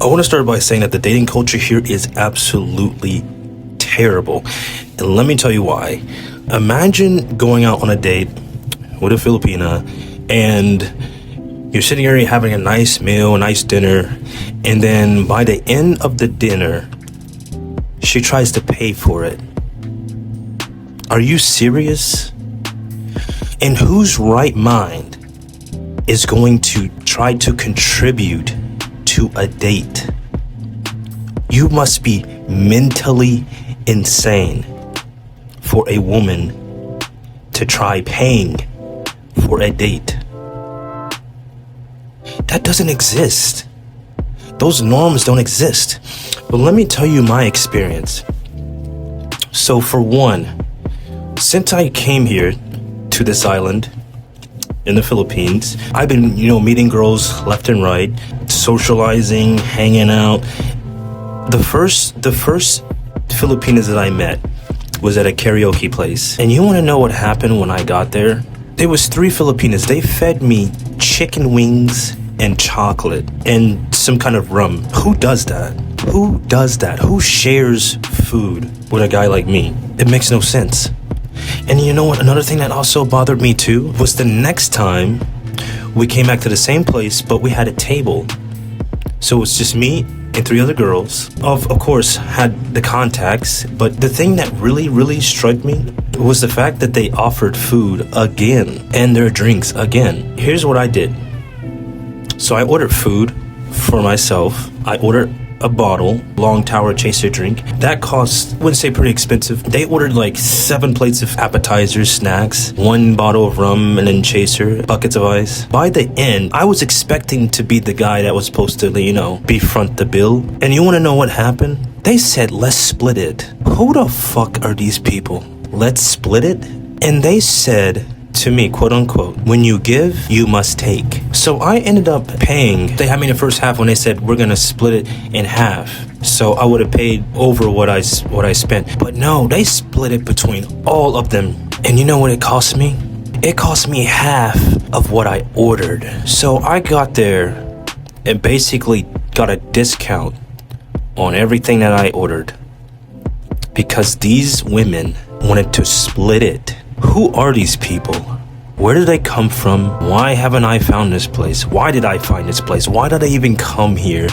I want to start by saying that the dating culture here is absolutely terrible. And let me tell you why. Imagine going out on a date with a Filipina and you're sitting here having a nice meal, a nice dinner, and then by the end of the dinner, she tries to pay for it. Are you serious? In whose right mind is going to try to contribute to a date? You must be mentally insane for a woman to try paying for a date. That doesn't exist. Those norms don't exist. But let me tell you my experience. So for one, since I came here to this island in the Philippines, I've been, meeting girls left and right, socializing, hanging out. The first Filipinas that I met was at a karaoke place. And you want to know what happened when I got there? There was 3 Filipinas. They fed me chicken wings and chocolate and some kind of rum. Who does that? Who does that? Who shares food with a guy like me? It makes no sense. And you know what? Another thing that also bothered me too was the next time we came back to the same place, but we had a table. So it's just me and 3 other girls. Of course, had the contacts. But the thing that really struck me was the fact that they offered food again and their drinks again. Here's what I did. So I ordered food for myself. I ordered a bottle, Long Tower Chaser drink. That cost, I wouldn't say pretty expensive. They ordered like 7 plates of appetizers, snacks, 1 bottle of rum, and then chaser, buckets of ice. By the end, I was expecting to be the guy that was supposed to, be front the bill. And you want to know what happened? They said, let's split it. Who the fuck are these people? Let's split it? And they said to me, quote unquote, when you give, you must take. So I ended up paying. They had me in the first half when they said we're gonna split it in half. So I would have paid over what I spent. But no, they split it between all of them. And you know what it cost me? It cost me half of what I ordered. So I got there and basically got a discount on everything that I ordered because these women wanted to split it. Who are these people? Where did they come from? Why haven't I found this place? Why did I find this place? Why did I even come here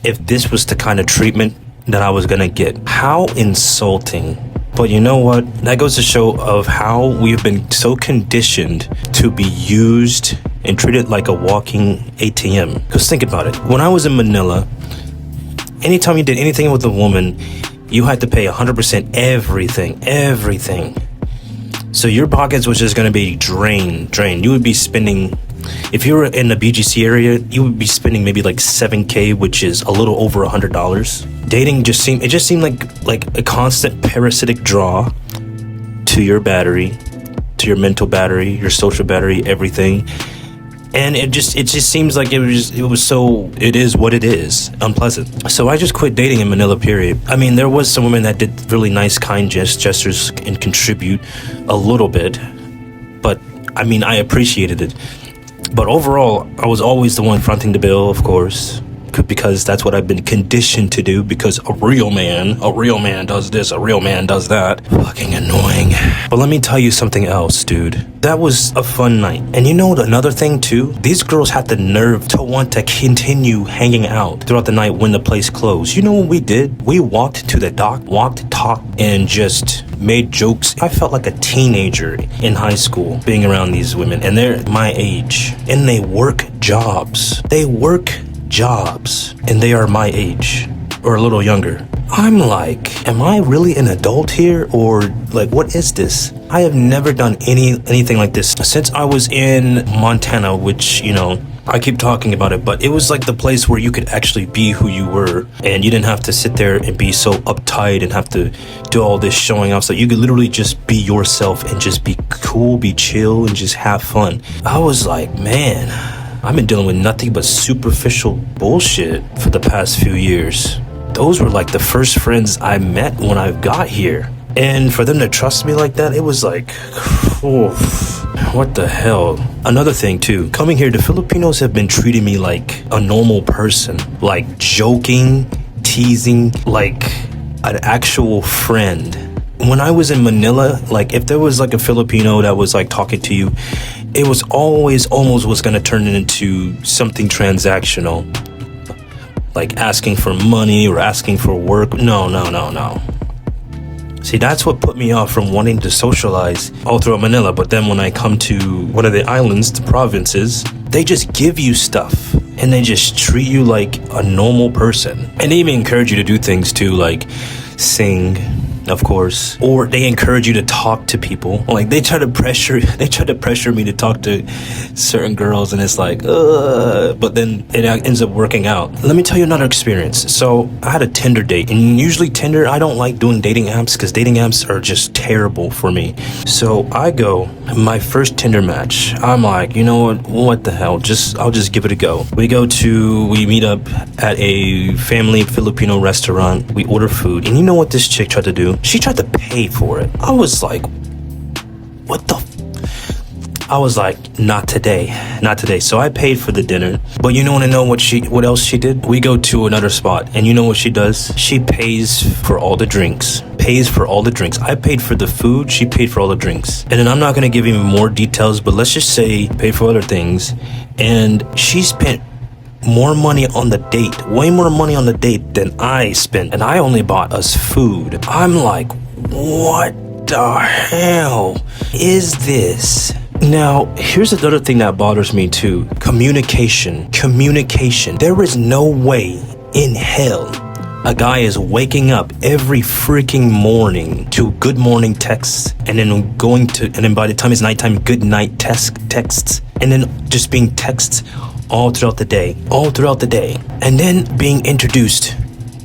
if this was the kind of treatment that I was gonna get? How insulting. But you know what? That goes to show of how we've been so conditioned to be used and treated like a walking ATM. Because think about it. When I was in Manila, anytime you did anything with a woman, you had to pay 100% everything. So your pockets was just going to be drained. You would be spending, if you were in the BGC area, you would be spending maybe like $7,000, which is a little over $100. Dating just seemed like a constant parasitic draw to your battery, to your mental battery, your social battery, everything. And it just seems like it is what it is, unpleasant. So I just quit dating in Manila, period. I mean, there was some women that did really nice, kind gestures and contribute a little bit. But, I mean, I appreciated it. But overall, I was always the one fronting the bill, of course. Because that's what I've been conditioned to do. Because a real man does this, a real man does that. Fucking annoying. But let me tell you something else, dude. That was a fun night. And you know another thing too? These girls had the nerve to want to continue hanging out throughout the night when the place closed. You know what we did? We walked to the dock, talked, and just made jokes. I felt like a teenager in high school being around these women. And they're my age. And they work jobs. And they are my age or a little younger. I'm like, am I really an adult here, or like, what is this? I have never done anything like this since I was in Montana, which, I keep talking about it, but it was like the place where you could actually be who you were, and you didn't have to sit there and be so uptight and have to do all this showing off. So you could literally just be yourself and just be cool, be chill, and just have fun. I was like, man, I've been dealing with nothing but superficial bullshit for the past few years. Those were like the first friends I met when I got here. And for them to trust me like that, it was like, oof, what the hell? Another thing too, coming here, the Filipinos have been treating me like a normal person, like joking, teasing, like an actual friend. When I was in Manila, like if there was like a Filipino that was like talking to you, it was always almost was gonna turn it into something transactional, like asking for money or asking for work. No. See, that's what put me off from wanting to socialize all throughout Manila. But then when I come to one of the islands, the provinces, they just give you stuff and they just treat you like a normal person. And they even encourage you to do things too, like sing, of course, or they encourage you to talk to people. Like they try to pressure me to talk to certain girls, and it's like, but then it ends up working out. Let me tell you another experience. So I had a Tinder date, and usually Tinder, I don't like doing dating apps because dating apps are just terrible for me. So I go, my first Tinder match, I'm like, you know what the hell, I'll just give it a go. We meet up at a family Filipino restaurant, we order food, and you know what this chick tried to do? She tried to pay for it. I was like, what the I was like, not today. So I paid for the dinner. But you want to know what else she did? We go to another spot, and you know what she does? She pays for all the drinks. I paid for the food, she paid for all the drinks. And then I'm not going to give you more details, but let's just say paid for other things. And she spent more money on the date, way more money on the date than I spent, and I only bought us food. I'm like, what the hell is this? Now, here's another thing that bothers me too. Communication. There is no way in hell a guy is waking up every freaking morning to good morning texts, and then by the time it's nighttime, good night texts, and then just being texts all throughout the day, and then being introduced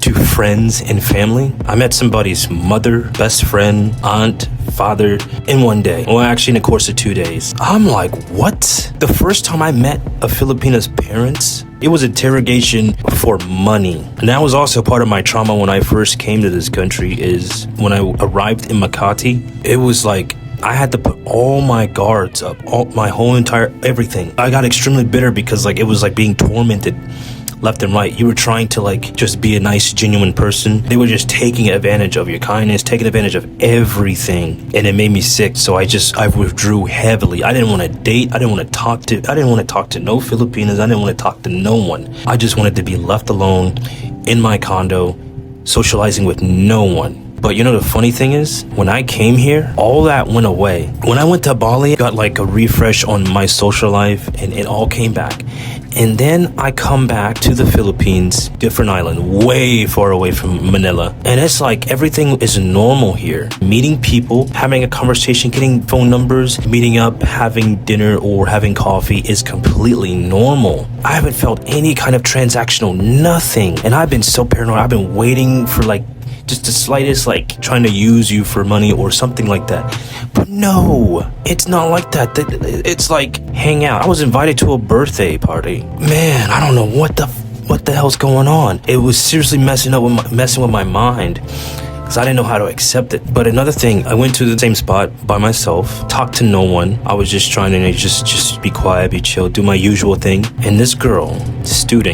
to friends and family. I met somebody's mother, best friend, aunt, father in one day. Well, actually in the course of 2 days. I'm like, what? The first time I met a Filipina's parents, it was interrogation for money. And that was also part of my trauma when I first came to this country, is when I arrived in Makati, it was like, I had to put all my guards up, my whole entire everything. I got extremely bitter because it was like being tormented left and right. You were trying to just be a nice, genuine person. They were just taking advantage of your kindness, taking advantage of everything, and it made me sick. So I withdrew heavily. I didn't want to date. I didn't want to talk to no Filipinas. I didn't want to talk to no one. I just wanted to be left alone in my condo, socializing with no one. But you know the funny thing is, when I came here, all that went away. When I went to Bali, I got a refresh on my social life, and it all came back. And then I come back to the Philippines, different island, way far away from Manila. And it's like everything is normal here. Meeting people, having a conversation, getting phone numbers, meeting up, having dinner or having coffee is completely normal. I haven't felt any kind of transactional, nothing. And I've been so paranoid. I've been waiting for just the slightest, trying to use you for money or something like that. But no, it's not like that. It's like hang out. I was invited to a birthday party. Man, I don't know what the hell's going on. It was seriously messing with my mind, because I didn't know how to accept it. But another thing, I went to the same spot by myself, talked to no one. I was just trying to just be quiet, be chill, do my usual thing. And this girl,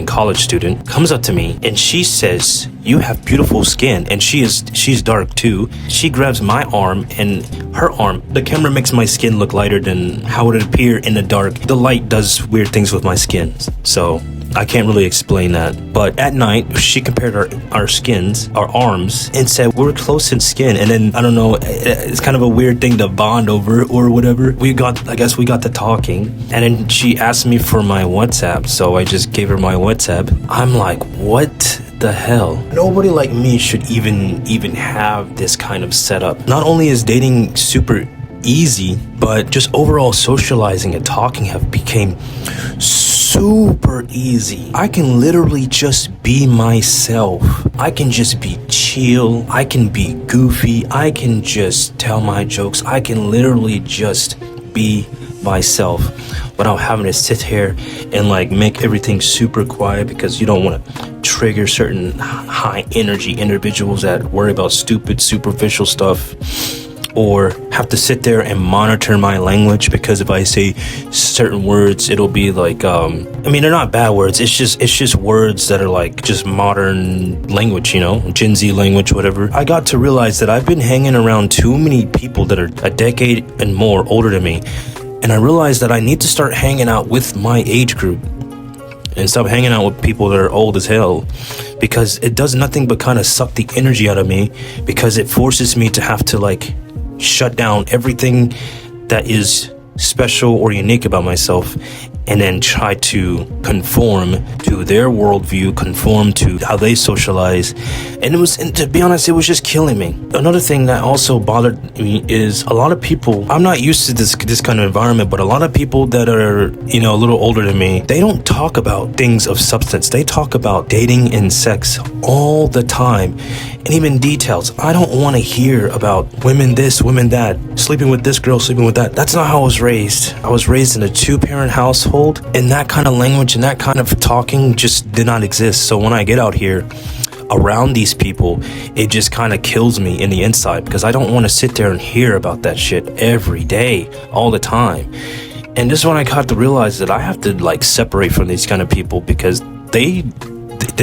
college student, comes up to me and she says, "You have beautiful skin." And she's dark too. She grabs my arm, and her arm, the camera makes my skin look lighter than how it would appear in the dark. The light does weird things with my skin, so I can't really explain that. But at night, she compared our skins, our arms, and said we're close in skin. And then, I don't know, it's kind of a weird thing to bond over or whatever. I guess we got to talking, and then she asked me for my WhatsApp, so I just gave her my WhatsApp. I'm like, what the hell? Nobody like me should even have this kind of setup. Not only is dating super easy, but just overall socializing and talking have became super easy. I can literally just be myself. I can just be chill. I can be goofy. I can just tell my jokes. I can literally just be myself without having to sit here and make everything super quiet, because you don't want to trigger certain high energy individuals that worry about stupid superficial stuff, or have to sit there and monitor my language because if I say certain words, it'll be like, I mean, they're not bad words. It's just words that are like just modern language, you know, Gen Z language, whatever. I got to realize that I've been hanging around too many people that are a decade and more older than me. And I realized that I need to start hanging out with my age group and stop hanging out with people that are old as hell, because it does nothing but kind of suck the energy out of me, because it forces me to have to like shut down everything that is special or unique about myself, and then try to conform to their worldview, conform to how they socialize. And to be honest, it was just killing me. Another thing that also bothered me is a lot of people, I'm not used to this kind of environment, but a lot of people that are, you know, a little older than me, they don't talk about things of substance. They talk about dating and sex all the time, and even details. I don't want to hear about women this, women that, sleeping with this girl, sleeping with that. That's not how I was raised. I was raised in a 2-parent household, and that kind of language and that kind of talking just did not exist. So when I get out here around these people, it just kind of kills me in the inside, because I don't want to sit there and hear about that shit every day, all the time. And this is when I got to realize that I have to like separate from these kind of people, because they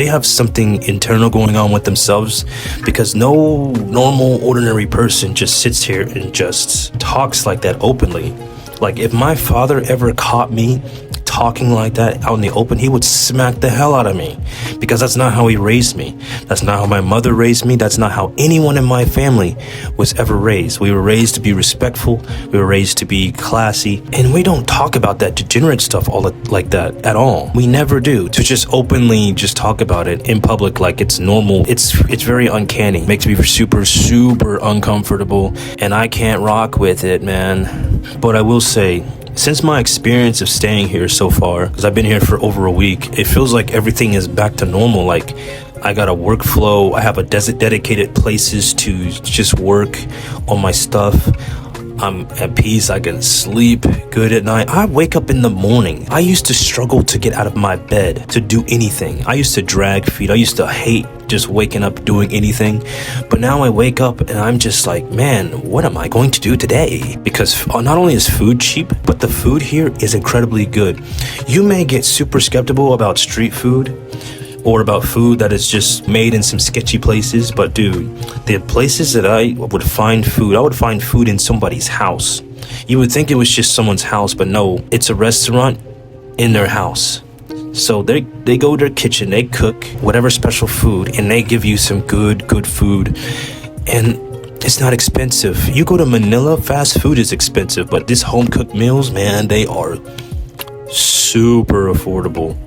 have something internal going on with themselves, because no normal ordinary person just sits here and just talks like that openly. Like if my father ever caught me talking like that out in the open, he would smack the hell out of me, because that's not how he raised me. That's not how my mother raised me. That's not how anyone in my family was ever raised. We were raised to be respectful. We were raised to be classy, and we don't talk about that degenerate stuff like that at all. We never do. To just openly just talk about it in public like it's normal, it's very uncanny. It makes me super uncomfortable, and I can't rock with it, man. But I will say, since my experience of staying here so far, because I've been here for over a week, it feels like everything is back to normal. Like I got a workflow. I have a dedicated places to just work on my stuff. I'm at peace. I can sleep good at night. I wake up in the morning. I used to struggle to get out of my bed to do anything. I used to drag feet. I used to hate just waking up doing anything. But now I wake up and I'm just like, man, what am I going to do today? Because not only is food cheap, but the food here is incredibly good. You may get super skeptical about street food or about food that is just made in some sketchy places, but dude, the places that I would find food in somebody's house. You would think it was just someone's house, but no, it's a restaurant in their house. So they go to their kitchen, they cook whatever special food, and they give you some good food, and it's not expensive. You go to Manila, fast food is expensive, but this home cooked meals, man, they are super affordable.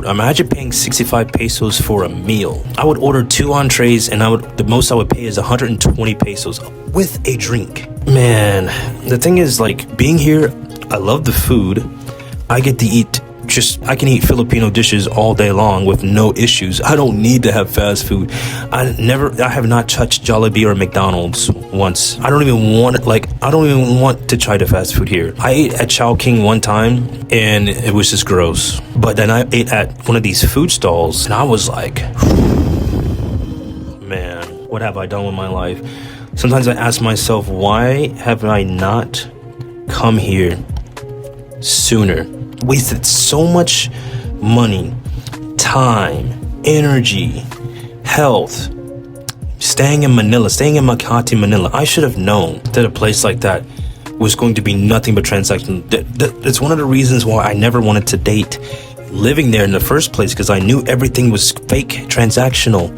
Imagine paying 65 pesos for a meal. I would order 2 entrees, and the most I would pay is 120 pesos with a drink. Man, the thing is, like, being here, I love the food. I get to eat I can eat Filipino dishes all day long with no issues. I don't need to have fast food. I have not touched Jollibee or McDonald's once. I don't even want to try the fast food here. I ate at Chowking one time and it was just gross. But then I ate at one of these food stalls and I was like, man, what have I done with my life? Sometimes I ask myself, why have I not come here sooner? Wasted so much money, time, energy, health, staying in Makati, Manila. I should have known that a place like that was going to be nothing but transactional. That's one of the reasons why I never wanted to date living there in the first place, because I knew everything was fake, transactional.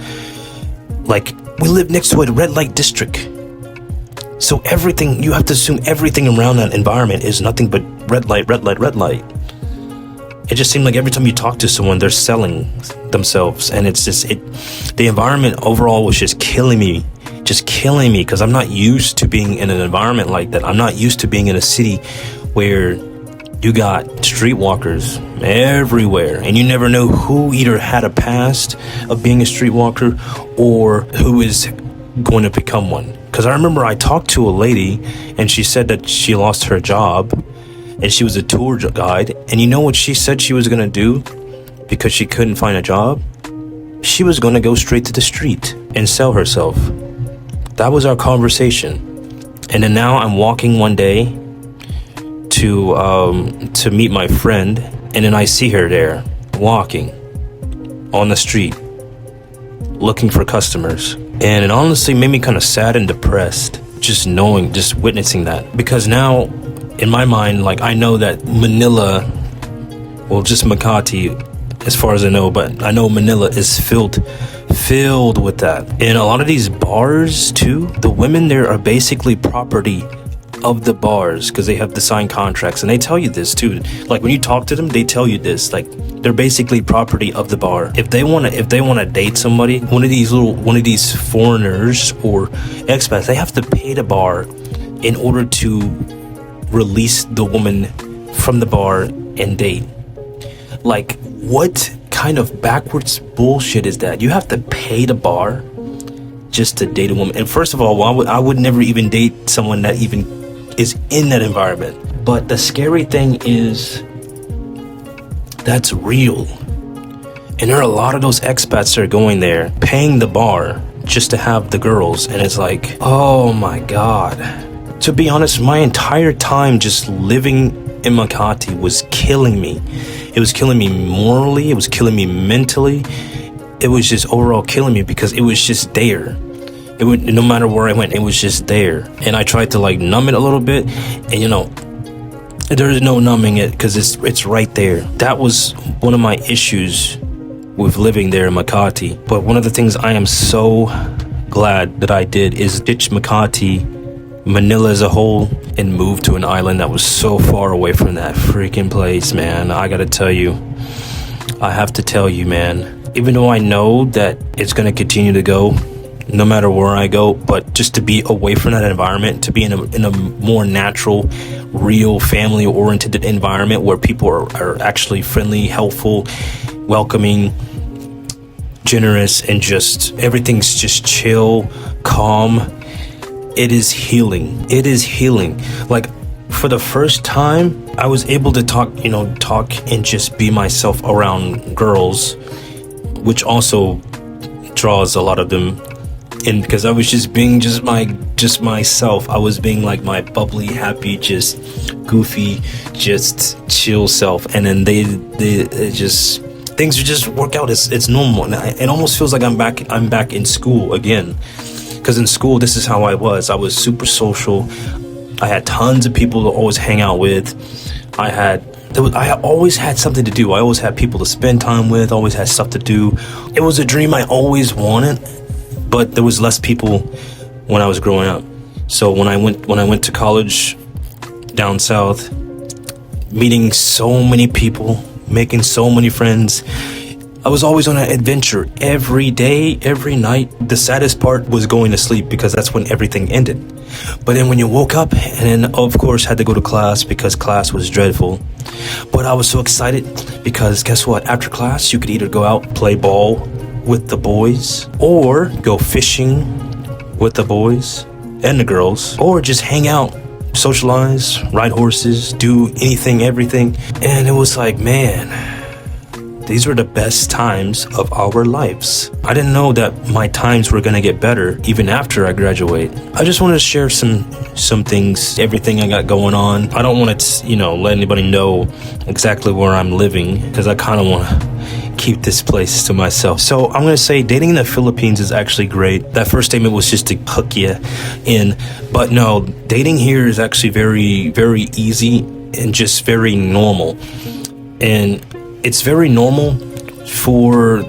Like, we live next to a red light district. So everything, you have to assume everything around that environment is nothing but red light. It just seemed like every time you talk to someone, they're selling themselves. And it's just, the environment overall was just killing me, because I'm not used to being in an environment like that. I'm not used to being in a city where you got streetwalkers everywhere, and you never know who either had a past of being a streetwalker or who is going to become one. Because I remember I talked to a lady, and she said that she lost her job, and she was a tour guide. And you know what she said she was going to do because she couldn't find a job? she was gonna go straight to the street and sell herself. That was our conversation. And then now I'm walking one day to meet my friend, and then I see her there walking on the street looking for customers. And it honestly made me kind of sad and depressed, just witnessing that. Because now in my mind, like, I know that Manila, well, just Makati as far as I know, but I know Manila is filled with that. And a lot of these bars too, the women there are basically property of the bars, because they have to sign contracts, and they tell you this too. Like, when you talk to them, they tell you this, like, they're basically property of the bar. If they want to date somebody, one of these foreigners or expats, they have to pay the bar in order to release the woman from the bar and date. Like, what kind of backwards bullshit is that? You have to pay the bar just to date a woman. And first of all, I would never even date someone that even is in that environment. But the scary thing is, that's real. And there are a lot of those expats that are going there, paying the bar just to have the girls. And it's like, oh my God. To be honest, my entire time just living in Makati was killing me. It was killing me morally. It was killing me mentally. It was just overall killing me because it was just there. It would, no matter where I went, it was just there. And I tried to like numb it a little bit, and there's no numbing it because it's right there. That was one of my issues with living there in Makati. But one of the things I am so glad that I did is ditch Makati, Manila as a whole, and move to an island that was so far away from that freaking place, man. I have to tell you, man, even though I know that it's going to continue to go no matter where I go, but just to be away from that environment, to be in a more natural, real, family-oriented environment where people are actually friendly, helpful, welcoming, generous, and just everything's just chill, calm. It is healing. It is healing. Like, for the first time, I was able to talk and just be myself around girls, which also draws a lot of them in, because I was just being just myself. I was being like my bubbly, happy, just goofy, just chill self. And then things just work out. It's normal. And it almost feels like I'm back in school again. Because in school, this is how I was. I was super social. I had tons of people to always hang out with. I always had something to do. I always had people to spend time with. Always had stuff to do. It was a dream I always wanted, but there was less people when I was growing up. So when I went to college down south, meeting so many people, making so many friends, I was always on an adventure every day, every night. The saddest part was going to sleep, because that's when everything ended. But then when you woke up, and then of course had to go to class because class was dreadful. But I was so excited because guess what? After class, you could either go out, play ball with the boys, or go fishing with the boys and the girls, or just hang out, socialize, ride horses, do anything, everything. And it was like, man, these were the best times of our lives. I didn't know that my times were gonna get better even after I graduate. I just wanted to share some things, everything I got going on. I don't want to, let anybody know exactly where I'm living, because I kind of want to keep this place to myself. So I'm gonna say dating in the Philippines is actually great. That first statement was just to hook you in, but no, dating here is actually very, very easy and just very normal. And it's very normal for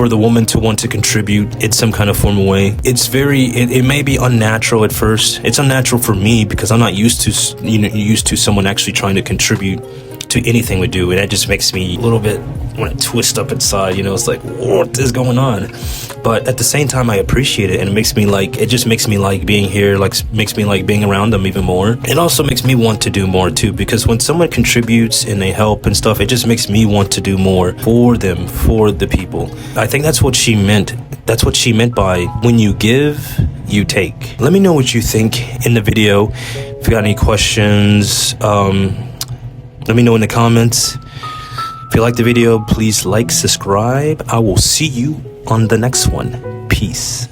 the woman to want to contribute in some kind of formal way. It may be unnatural at first. It's unnatural for me because I'm not used to someone actually trying to contribute to anything we do, and that just makes me a little bit want to twist up inside. It's like, what is going on? But at the same time, I appreciate it, and it just makes me like being here, makes me like being around them even more. It also makes me want to do more too, because when someone contributes and they help and stuff, it just makes me want to do more for them, for the people. I think that's what she meant. That's what she meant by when you give, you take. Let me know what you think in the video. If you got any questions, let me know in the comments. If you liked the video, please like, subscribe. I will see you on the next one. Peace.